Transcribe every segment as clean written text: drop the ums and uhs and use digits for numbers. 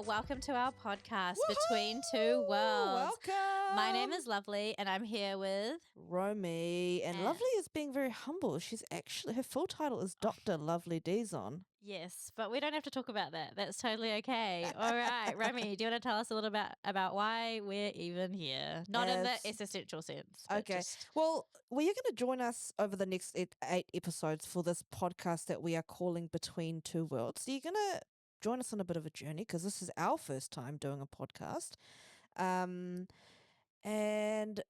welcome to our podcast, Woohoo! Between Two Worlds. Welcome. My name is Lovely, and I'm here with Romy, and Lovely is being very humble. She's actually, her full title is Dr. Lovely Dizon. Yes, but we don't have to talk about that. That's totally okay. All right, Romy, do you want to tell us a little bit about why we're even here? Not in the existential sense. Okay. Well, you're going to join us over the next 8 episodes for this podcast that we are calling Between Two Worlds. So you're going to join us on a bit of a journey because this is our first time doing a podcast. And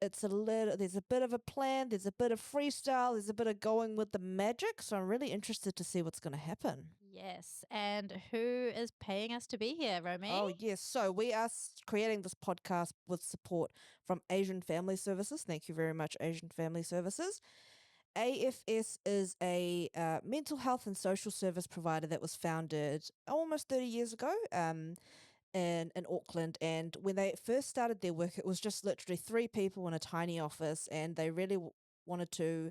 there's a bit of a plan, there's a bit of freestyle, there's a bit of going with the magic. So I'm really interested to see what's going to happen. Yes. And who is paying us to be here, Romy? Oh, yes. So we are creating this podcast with support from Asian Family Services. Thank you very much, Asian Family Services. AFS is a mental health and social service provider that was founded almost 30 years ago. In Auckland, and when they first started their work, it was just literally 3 people in a tiny office, and they really wanted to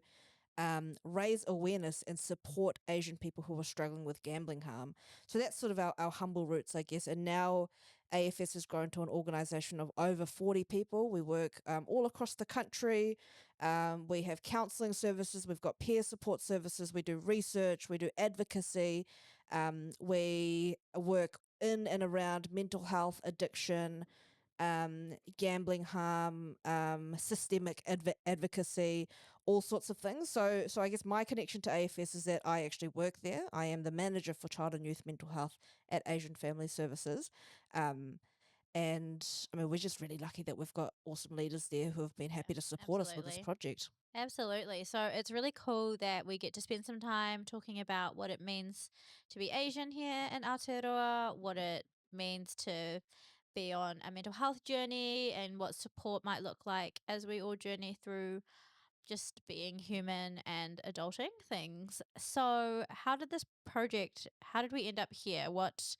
raise awareness and support Asian people who were struggling with gambling harm. So that's sort of our humble roots, I guess. And now AFS has grown to an organisation of over 40 people. We work all across the country. We have counselling services. We've got peer support services. We do research. We do advocacy. We work in and around mental health, addiction, gambling harm, systemic advocacy, all sorts of things. So I guess my connection to AFS is that I actually work there. I am the manager for child and youth mental health at Asian Family Services. And I mean, we're just really lucky that we've got awesome leaders there who have been happy to support us with this project. Absolutely. So it's really cool that we get to spend some time talking about what it means to be Asian here in Aotearoa, what it means to be on a mental health journey, and what support might look like as we all journey through just being human and adulting things. So how did we end up here? What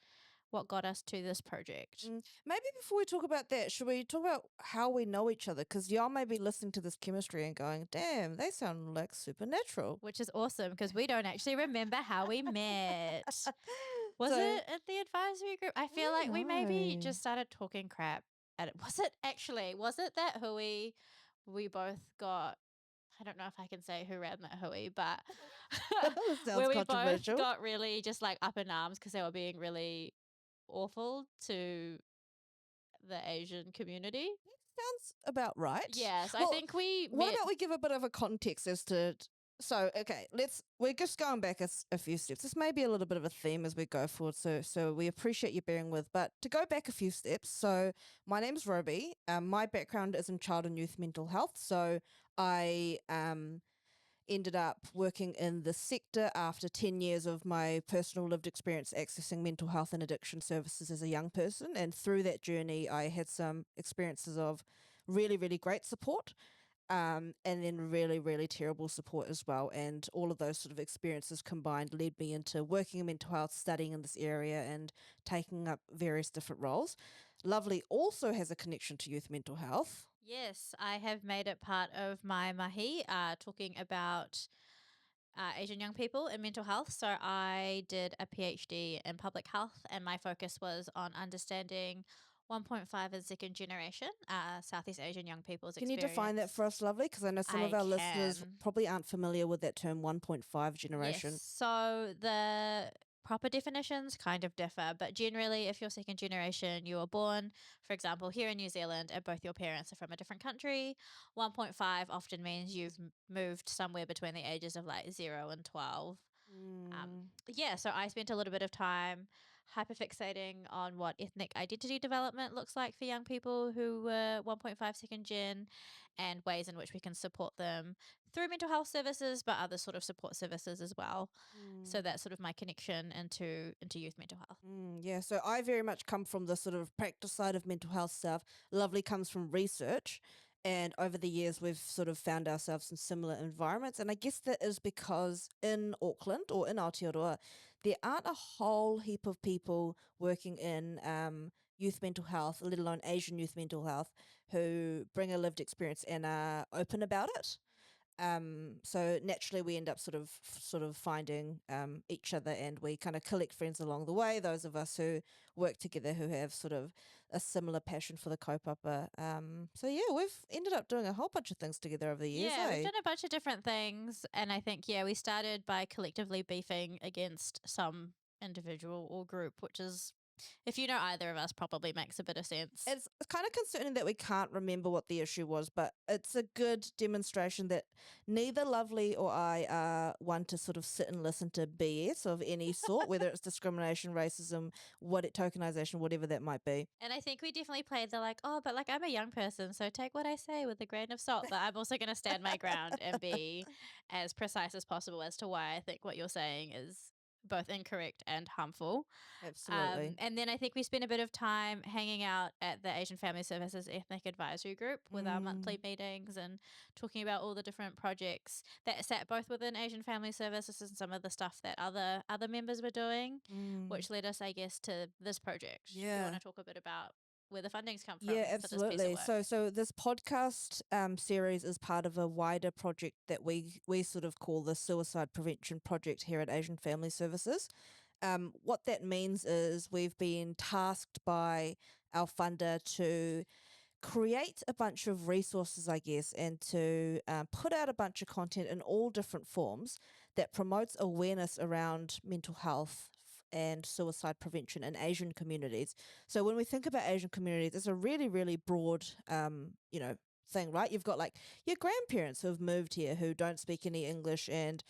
got us to this project? Maybe before we talk about that, should we talk about how we know each other? Because y'all may be listening to this chemistry and going, damn, they sound like supernatural. Which is awesome because we don't actually remember how we met. Was it at the advisory group? I feel like we maybe just started talking crap at it. Was it that we both got, I don't know if I can say who ran that hui, but where we both got really just like up in arms because they were being really awful to the Asian community. Sounds about right. Yes, I think we met. What about we give a bit of a context as to... So, okay, we're just going back a few steps. This may be a little bit of a theme as we go forward, so we appreciate you bearing with. But to go back a few steps, so my name's Roby. My background is in child and youth mental health. So I ended up working in the sector after 10 years of my personal lived experience accessing mental health and addiction services as a young person. And through that journey, I had some experiences of really, really great support. And then really, really terrible support as well. And all of those sort of experiences combined led me into working in mental health, studying in this area and taking up various different roles. Lovely also has a connection to youth mental health. Yes, I have made it part of my mahi, talking about Asian young people in mental health. So I did a PhD in public health, and my focus was on understanding 1.5 and second generation Southeast Asian young people's experience. Can you define that for us, Lovely? Because I know some of our listeners probably aren't familiar with that term 1.5 generation. Yes. So the proper definitions kind of differ, but generally if you're second generation, you were born, for example, here in New Zealand and both your parents are from a different country. 1.5 often means you've moved somewhere between the ages of like 0 and 12. So I spent a little bit of time hyperfixating on what ethnic identity development looks like for young people who were 1.5 second gen, and ways in which we can support them through mental health services, but other sort of support services as well. So that's sort of my connection into youth mental health. Yeah, so I very much come from the sort of practice side of mental health stuff. Lovely comes from research. And over the years, we've sort of found ourselves in similar environments. And I guess that is because in Auckland or in Aotearoa, there aren't a whole heap of people working in youth mental health, let alone Asian youth mental health, who bring a lived experience and are open about it. So naturally we end up sort of finding each other, and we kind of collect friends along the way, those of us who work together who have sort of a similar passion for the kaupapa. So yeah, we've ended up doing a whole bunch of things together over the years, Yeah, we've eh? done a bunch of different things. And I think, yeah, we started by collectively beefing against some individual or group, which is, if you know either of us, probably makes a bit of sense. It's kind of concerning that we can't remember what the issue was, but it's a good demonstration that neither Lovely or I are one to sort of sit and listen to BS of any sort, whether it's discrimination, racism, tokenization, whatever that might be. And I think we definitely played the like, oh, but like I'm a young person, so take what I say with a grain of salt. But I'm also going to stand my ground and be as precise as possible as to why I think what you're saying is both incorrect and harmful. Absolutely. And then I think we spent a bit of time hanging out at the Asian Family Services Ethnic Advisory Group with our Mm, monthly meetings and talking about all the different projects that sat both within Asian Family Services and some of the stuff that other members were doing, mm. which led us, I guess, to this project. Do you want Yeah. to talk a bit about where the fundings come from Yeah, for this piece of absolutely. work? So this podcast series is part of a wider project that we sort of call the Suicide Prevention Project here at Asian Family Services. What that means is we've been tasked by our funder to create a bunch of resources, I guess, and to put out a bunch of content in all different forms that promotes awareness around mental health and suicide prevention in Asian communities. So when we think about Asian communities, it's a really, really broad, thing, right? You've got like your grandparents who have moved here who don't speak any English and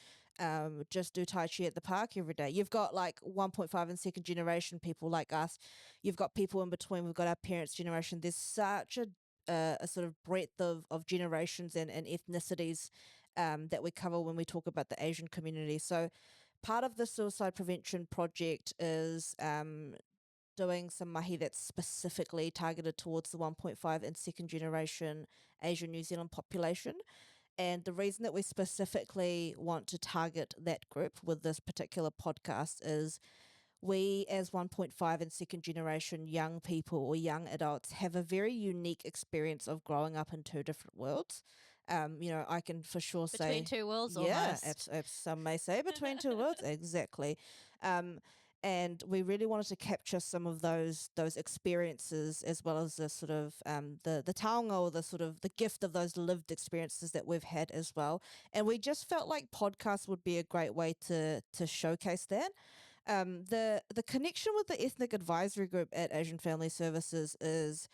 just do Tai Chi at the park every day. You've got like 1.5 and second generation people like us. You've got people in between. We've got our parents' generation. There's such a sort of breadth of generations and ethnicities that we cover when we talk about the Asian community. So part of the suicide prevention project is doing some mahi that's specifically targeted towards the 1.5 and second generation Asian New Zealand population. And the reason that we specifically want to target that group with this particular podcast is we, as 1.5 and second generation young people or young adults, have a very unique experience of growing up in two different worlds. I can for sure Between say, two worlds, yeah, almost. some may say between two worlds, exactly. Um, and we really wanted to capture some of those experiences, as well as the sort of the taonga, or the sort of the gift of those lived experiences that we've had as well. And we just felt like podcasts would be a great way to showcase that. The connection with the ethnic advisory group at Asian Family Services is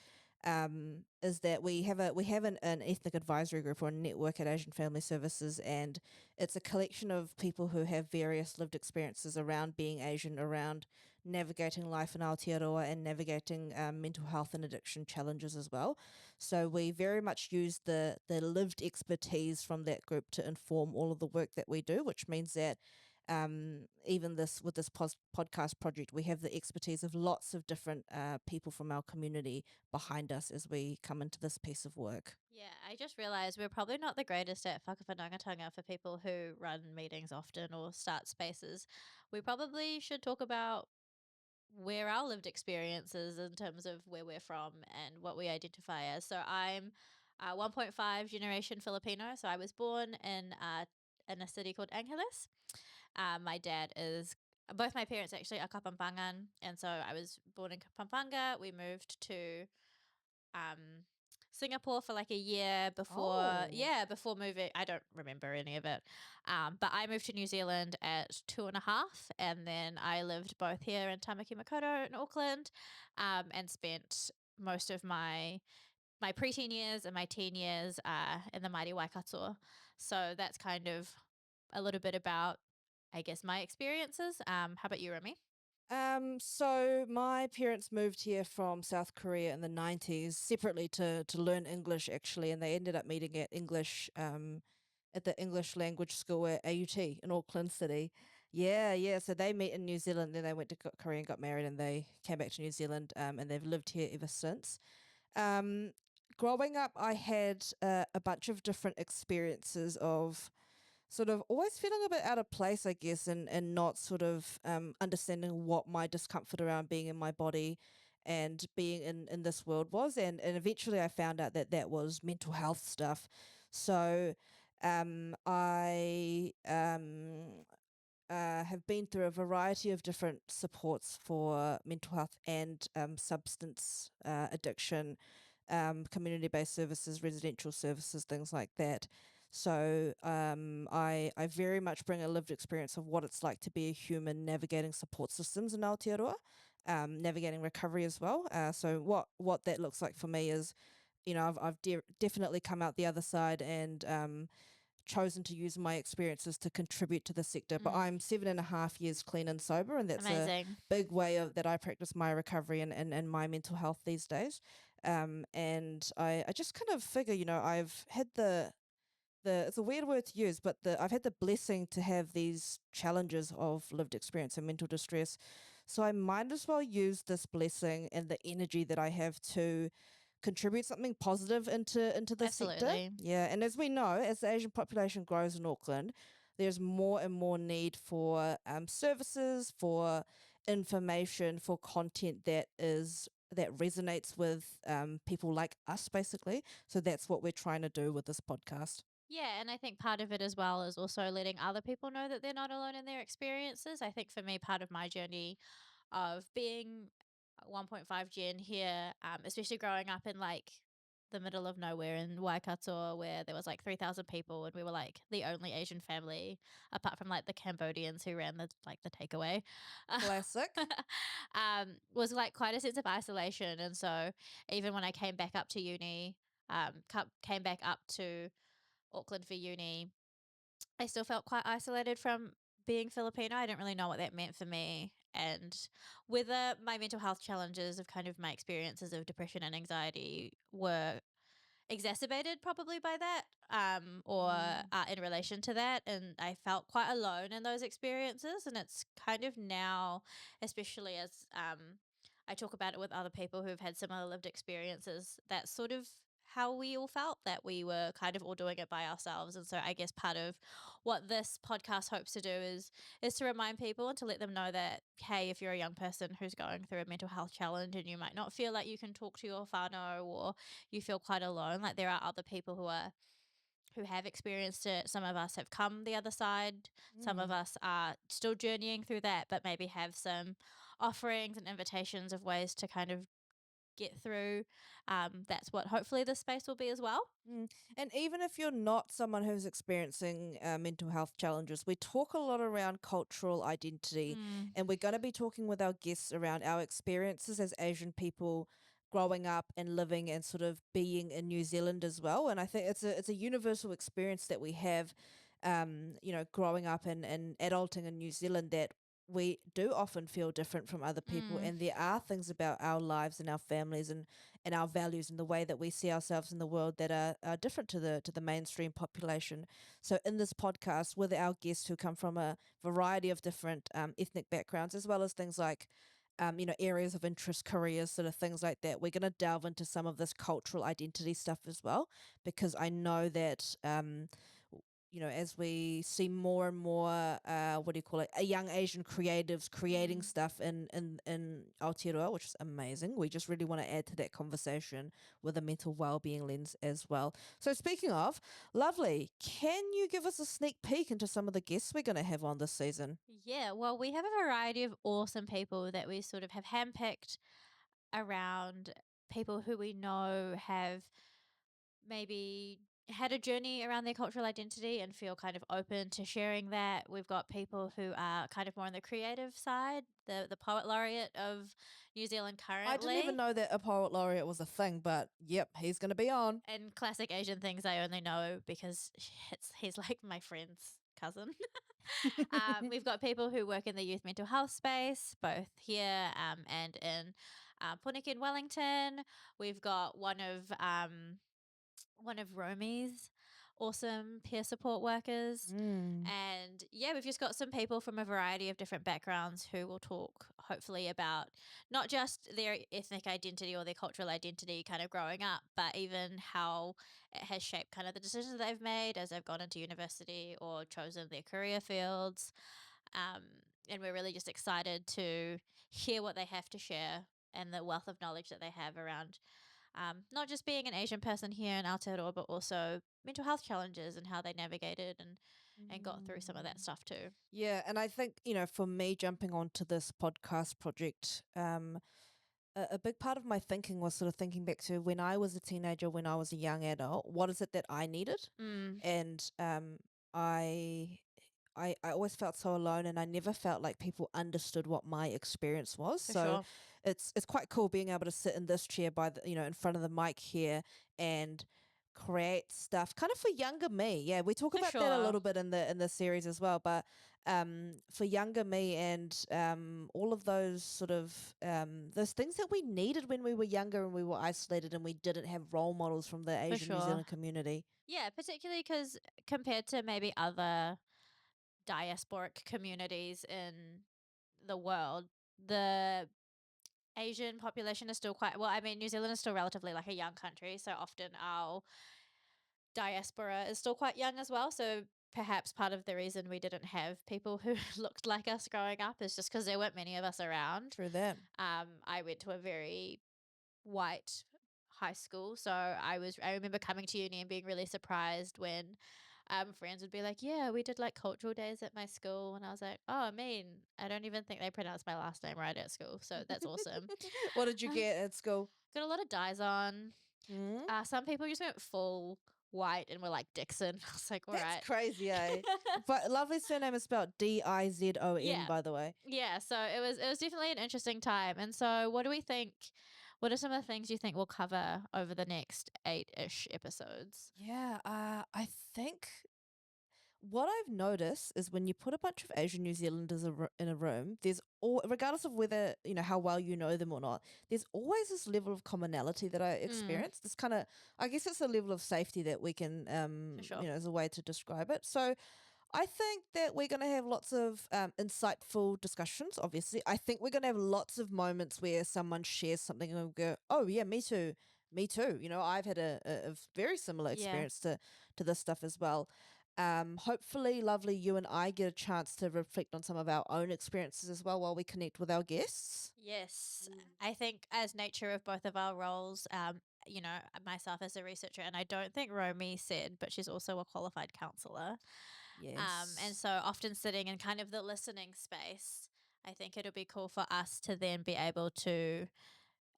that we have an ethnic advisory group or a network at Asian Family Services, and it's a collection of people who have various lived experiences around being Asian, around navigating life in Aotearoa, and navigating mental health and addiction challenges as well. So we very much use the lived expertise from that group to inform all of the work that we do, which means that even this with this podcast project, we have the expertise of lots of different people from our community behind us as we come into this piece of work. Yeah, I just realized we're probably not the greatest at whakawhanaungatanga for people who run meetings often or start spaces. We probably should talk about where our lived experiences in terms of where we're from and what we identify as. So I'm 1.5 generation Filipino. So I was born in a city called Angeles. My dad is both my parents actually are Kapampangan, and so I was born in Pampanga. We moved to um, Singapore for like a year before, Oh. yeah, before moving. I don't remember any of it. But I moved to New Zealand at 2.5, and then I lived both here in Tamaki Makaurau in Auckland, and spent most of my preteen years and my teen years in the mighty Waikato. So that's kind of a little bit about, I guess, my experiences. How about you, Remy? So my parents moved here from South Korea in the 90s separately to learn English actually, and they ended up meeting at the English language school at AUT in Auckland City. Yeah, yeah. So they met in New Zealand, then they went to Korea and got married, and they came back to New Zealand, and they've lived here ever since. Um, Growing up, I had a bunch of different experiences of sort of always feeling a bit out of place, I guess, and not sort of understanding what my discomfort around being in my body and being in this world was. And eventually I found out that that was mental health stuff. So I have been through a variety of different supports for mental health and substance addiction, community-based services, residential services, things like that. So I very much bring a lived experience of what it's like to be a human navigating support systems in Aotearoa, navigating recovery as well. So what that looks like for me is, I've definitely come out the other side and chosen to use my experiences to contribute to the sector. But I'm 7.5 years clean and sober, and that's a Amazing. big way that I practice my recovery and my mental health these days. And I just kind of figure, I've had the it's a weird word to use, but I've had the blessing to have these challenges of lived experience and mental distress. So I might as well use this blessing and the energy that I have to contribute something positive into the sector. Absolutely. Yeah, and as we know, as the Asian population grows in Auckland, there's more and more need for services, for information, for content that resonates with people like us, basically. So that's what we're trying to do with this podcast. Yeah, and I think part of it as well is also letting other people know that they're not alone in their experiences. I think for me, part of my journey of being 1.5 gen here, especially growing up in like the middle of nowhere in Waikato, where there was like 3,000 people, and we were like the only Asian family, apart from like the Cambodians who ran the takeaway. Classic. Was like quite a sense of isolation, and so even when I came back up to uni, came back up to Auckland for uni, I still felt quite isolated from being Filipino. I didn't really know what that meant for me. And whether my mental health challenges of kind of my experiences of depression and anxiety were exacerbated probably by that, or Mm. in relation to that, and I felt quite alone in those experiences. And it's kind of now, especially as I talk about it with other people who've had similar lived experiences, that's sort of how we all felt, that we were kind of all doing it by ourselves. And so I guess part of what this podcast hopes to do is to remind people and to let them know that, hey, if you're a young person who's going through a mental health challenge and you might not feel like you can talk to your whānau, or you feel quite alone, like there are other people who have experienced it. Some of us have come the other side. Some of Mm. us are still journeying through that, but maybe have some offerings and invitations of ways to kind of get through. That's what hopefully this space will be as well. Mm. And even if you're not someone who's experiencing mental health challenges, we talk a lot around cultural identity, Mm, and we're going to be talking with our guests around our experiences as Asian people growing up and living and sort of being in New Zealand as well. And I think it's a universal experience that we have, growing up and adulting in New Zealand, that we do often feel different from other people, mm, and there are things about our lives and our families and our values and the way that we see ourselves in the world that are different to the mainstream population. So in this podcast, with our guests who come from a variety of different ethnic backgrounds, as well as things like areas of interest, careers, sort of things like that, we're going to delve into some of this cultural identity stuff as well, because I know that as we see more and more, what do you call it, young Asian creatives creating mm. stuff in Aotearoa, which is amazing. We just really want to add to that conversation with a mental well-being lens as well. So speaking of, Lovely, can you give us a sneak peek into some of the guests we're going to have on this season? Yeah, well, we have a variety of awesome people that we sort of have handpicked around people who we know have maybe had a journey around their cultural identity and feel kind of open to sharing that. We've got people who are kind of more on the creative side, the poet laureate of New Zealand I didn't even currently. know that a poet laureate was a thing, but yep, he's going to be on. And classic Asian things I only know because he's like my friend's cousin. We've got people who work in the youth mental health space, both here and in Punnik in Wellington. We've got one of Romy's awesome peer support workers. Mm. And yeah, we've just got some people from a variety of different backgrounds who will talk hopefully about not just their ethnic identity or their cultural identity kind of growing up, but even how it has shaped kind of the decisions they've made as they've gone into university or chosen their career fields. And we're really just excited to hear what they have to share and the wealth of knowledge that they have around not just being an Asian person here in Aotearoa, but also mental health challenges and how they navigated and got through some of that stuff too. Yeah, and I think, for me jumping onto this podcast project, a big part of my thinking was sort of thinking back to when I was a teenager, when I was a young adult, what is it that I needed? Mm, And I I always felt so alone, and I never felt like people understood what my experience was. for So sure. it's quite cool being able to sit in this chair by the in front of the mic here and create stuff kind of for younger me. Yeah, we talk For about that a sure. little bit in the series as well, but for younger me and all of those sort of those things that we needed when we were younger and we were isolated and we didn't have role models from the For Asian New sure. Zealand community. Yeah, particularly because compared to maybe other diasporic communities in the world, the Asian population is still quite well. I mean, New Zealand is still relatively like a young country, so often our diaspora is still quite young as well. So perhaps part of the reason we didn't have people who looked like us growing up is just because there weren't many of us around. True that. I went to a very white high school, so I remember coming to uni and being really surprised when friends would be like, "Yeah, we did like cultural days at my school," and I was like, "Oh, I mean, I don't even think they pronounce my last name right at school, so that's awesome." What did you Um, get at school? got a lot of Dizon. Mm? Some people just went full white and were like Dixon. I was like, all That's right. crazy, eh? But lovely surname is spelled Dizon, Yeah. by the way. Yeah. So it was definitely an interesting time. And so what do we think? What are some of the things you think we'll cover over the next 8-ish episodes? Yeah, I think what I've noticed is when you put a bunch of Asian New Zealanders in a room, there's all, regardless of whether how well you know them or not, there's always this level of commonality that I Mm, experience. This kind of, I guess, it's a level of safety that we can, for sure. as a way to describe it. So I think that we're going to have lots of insightful discussions, obviously. I think we're going to have lots of moments where someone shares something and we go, oh, yeah, me too. Me too. I've had a very similar Yeah. experience to this stuff as well. Hopefully, lovely, you and I get a chance to reflect on some of our own experiences as well while we connect with our guests. Yes. I think as nature of both of our roles, myself as a researcher, and I don't think Romy said, but she's also a qualified counselor. And Yes. so often sitting in kind of the listening space, I think it'll be cool for us to then be able to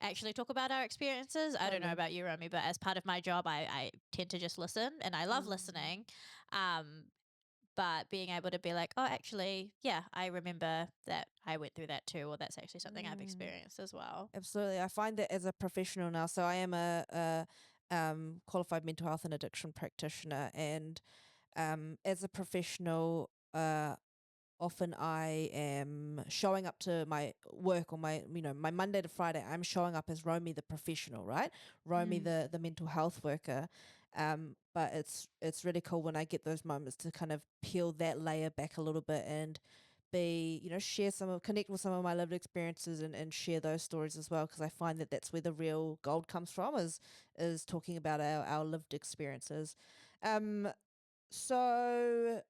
actually talk about our experiences. I don't know Totally. about you, Romy, but as part of my job, I tend to just listen and I love Mm. listening. Um, but being able to be like, oh, actually, yeah, I remember that I went through that too, or that's actually something I've Mm. experienced as well. Absolutely. I find that as a professional now, so I am a qualified mental health and addiction practitioner, and as a professional, often I am showing up to my work or my Monday to Friday. I'm showing up as Romy the professional, right? Romy Mm. the mental health worker. But it's really cool when I get those moments to kind of peel that layer back a little bit and be share connect with some of my lived experiences and share those stories as well, because I find that that's where the real gold comes from, is talking about our lived experiences. um so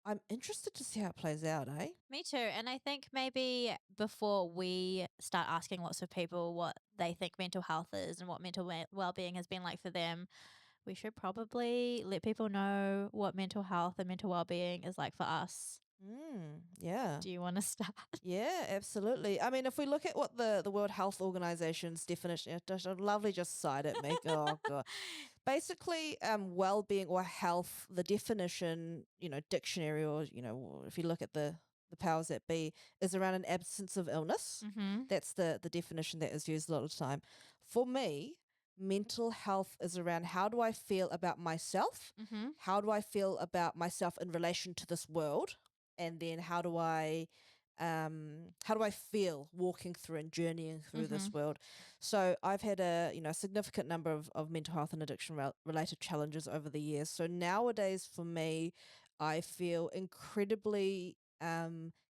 I'm interested to see how it plays out, eh? Me too. And I think maybe before we start asking lots of people what they think mental health is and what mental well-being has been like for them, we should probably let people know what mental health and mental well-being is like for us. Yeah. Do you want to start? Yeah, absolutely. I mean, if we look at what the World Health Organization's definition, lovely just side at me. Oh god. Basically, well-being or health, the definition, dictionary, or if you look at the powers that be, is around an absence of illness. Mm-hmm. That's the definition that is used a lot of the time. For me, mental health is around how do I feel about myself? Mm-hmm. How do I feel about myself in relation to this world? And then how do I feel walking through and journeying through Mm-hmm. this world? So I've had a significant number of mental health and addiction related challenges over the years. So nowadays for me, I feel incredibly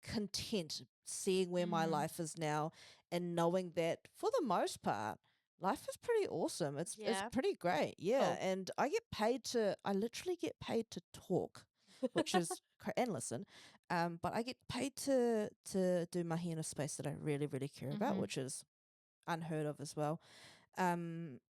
content seeing where my Mm. life is now and knowing that for the most part life is pretty awesome. It's Yeah. pretty great. Yeah, Cool. and I literally get paid to talk, which is and listen. But I get paid to do mahi in a space that I really, really care about, Mm-hmm. which is unheard of as well.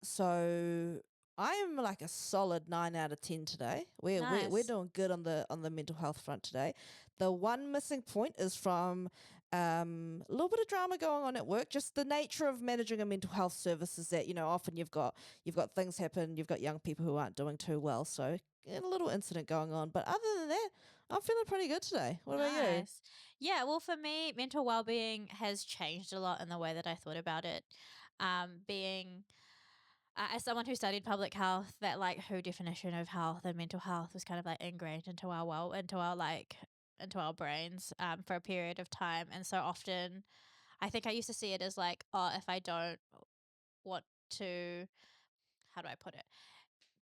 So I am like a solid 9 out of 10 today. We're Nice. doing good on the mental health front today. The one missing point is from a little bit of drama going on at work. Just the nature of managing a mental health service is that, often you've got things happen. You've got young people who aren't doing too well. So a little incident going on. But other than that, I'm feeling pretty good today. What about you? Nice. Yeah, well, for me, mental well-being has changed a lot in the way that I thought about it. Being as someone who studied public health, that like who definition of health and mental health was kind of like ingrained into into our brains for a period of time, and so often I think I used to see it as like, oh, if I don't want to, how do I put it?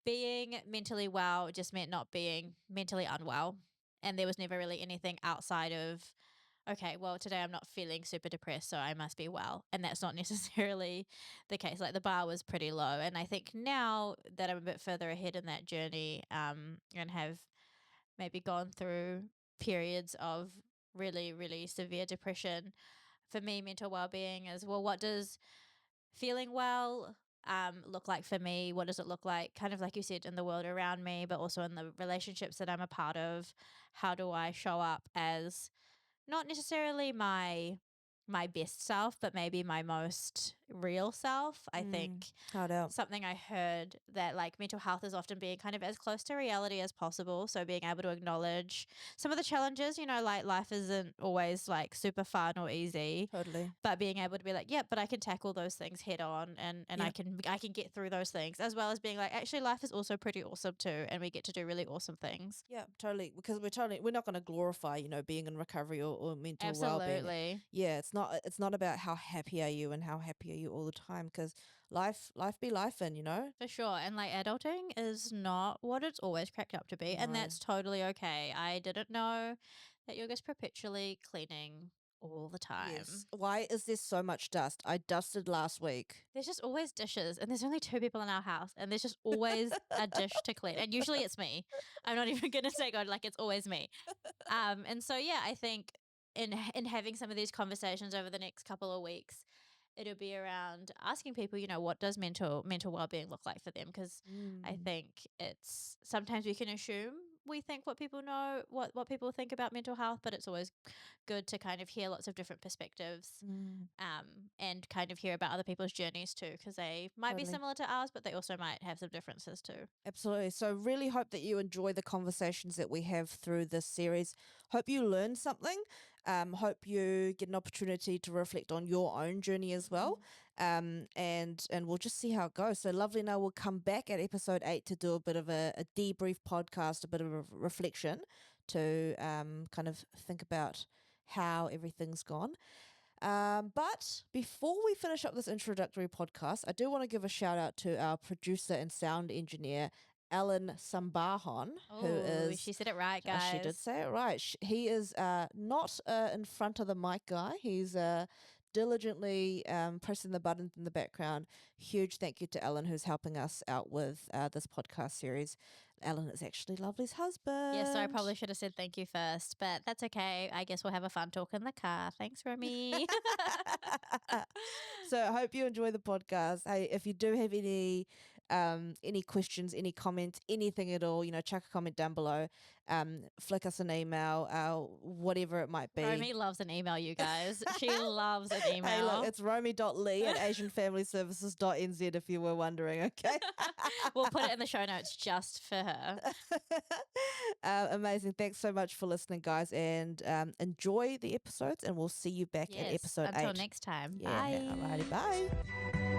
Being mentally well just meant not being mentally unwell. And there was never really anything outside of, okay, well, today I'm not feeling super depressed, so I must be well. And that's not necessarily the case. Like the bar was pretty low. And I think now that I'm a bit further ahead in that journey and have maybe gone through periods of really, really severe depression, for me, mental well being is, well, what does feeling well look like for me? What does it look like, kind of like you said, in the world around me, but also in the relationships that I'm a part of? How do I show up as not necessarily my best self, but maybe my most real self? I think Hard out. something I heard that like mental health is often being kind of as close to reality as possible. So being able to acknowledge some of the challenges, like life isn't always like super fun or easy, Totally. but being able to be like, yeah, but I can tackle those things head on, and Yeah. I can get through those things, as well as being like, actually life is also pretty awesome too, and we get to do really awesome things. Yeah, totally. Because we're not going to glorify, being in recovery or mental well-being. Absolutely. Yeah, it's not about how happy are you and how happy are you all the time. Because life be life, and. For sure. And like adulting is not what it's always cracked up to be. And No. that's totally okay. I didn't know that you're just perpetually cleaning all the time. Yes. Why is there so much dust? I dusted last week. There's just always dishes, and there's only two people in our house, and there's just always a dish to clean. And usually it's me. I'm not even going to say God, like it's always me. And so, yeah, I think in having some of these conversations over the next couple of weeks, it'll be around asking people, what does mental well-being look like for them? Because I Mm. think it's sometimes we can assume we think what people know, what people think about mental health, but it's always good to kind of hear lots of different perspectives, Mm. and kind of hear about other people's journeys too, because they might be Totally. similar to ours, but they also might have some differences too. Absolutely. So, really hope that you enjoy the conversations that we have through this series. Hope you learn something. Hope you get an opportunity to reflect on your own journey as well. And we'll just see how it goes. So, Lovely and I will come back at episode 8 to do a bit of a debrief podcast, a bit of a reflection to kind of think about how everything's gone. But before we finish up this introductory podcast, I do want to give a shout out to our producer and sound engineer, Alan Sambahan, who Oh, is. she said it right, She did guys. say it right. He is not in front of the mic guy. He's diligently pressing the buttons in the background. Huge thank you to Alan, who's helping us out with this podcast series. Alan is actually Lovely's husband. Yeah, so I probably should have said thank you first, but that's okay. I guess we'll have a fun talk in the car. Thanks, Romy. So I hope you enjoy the podcast. Hey, if you do have any questions, any comments, anything at all, chuck a comment down below. Flick us an email, whatever it might be. Romy loves an email, you guys. She loves an email. Hey, look, it's romy.lee at asianfamilyservices.nz if you were wondering, okay? We'll put it in the show notes just for her. Amazing. Thanks so much for listening, guys, and enjoy the episodes, and we'll see you back at Yes, episode 8. until next time. Yeah, Bye. alrighty, bye.